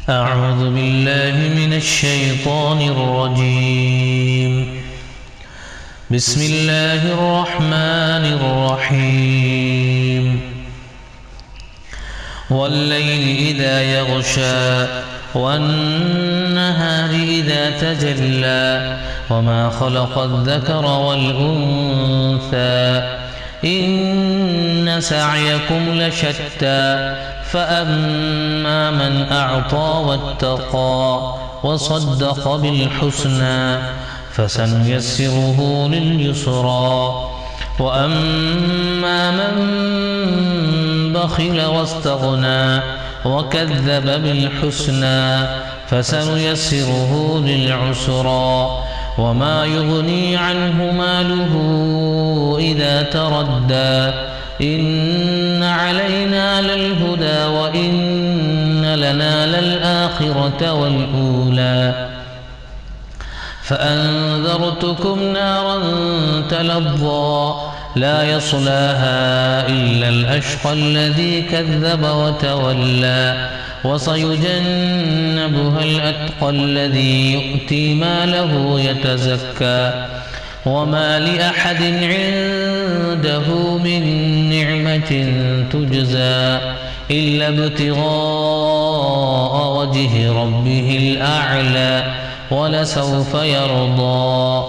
أعوذ بالله من الشيطان الرجيم. بسم الله الرحمن الرحيم. والليل إذا يغشى والنهار إذا تجلى وما خلق الذكر والأنثى إن سعيكم لشتى فأما من أعطى واتقى وصدق بالحسنى فسنيسره لليسرى وأما من بخل واستغنى وكذب بالحسنى فسنيسره للعسرى وما يغني عنه ماله إذا تردى إن علينا للهدى وإن لنا للآخرة والأولى فأنذرتكم نارا تلظى لا يصلاها إلا الأشقى الذي كذب وتولى وسيجنبها الأتقى الذي يؤتي ماله يتزكى وما لأحد عنده من نعمة تجزى إلا ابتغاء وجه ربه الأعلى ولسوف يرضى.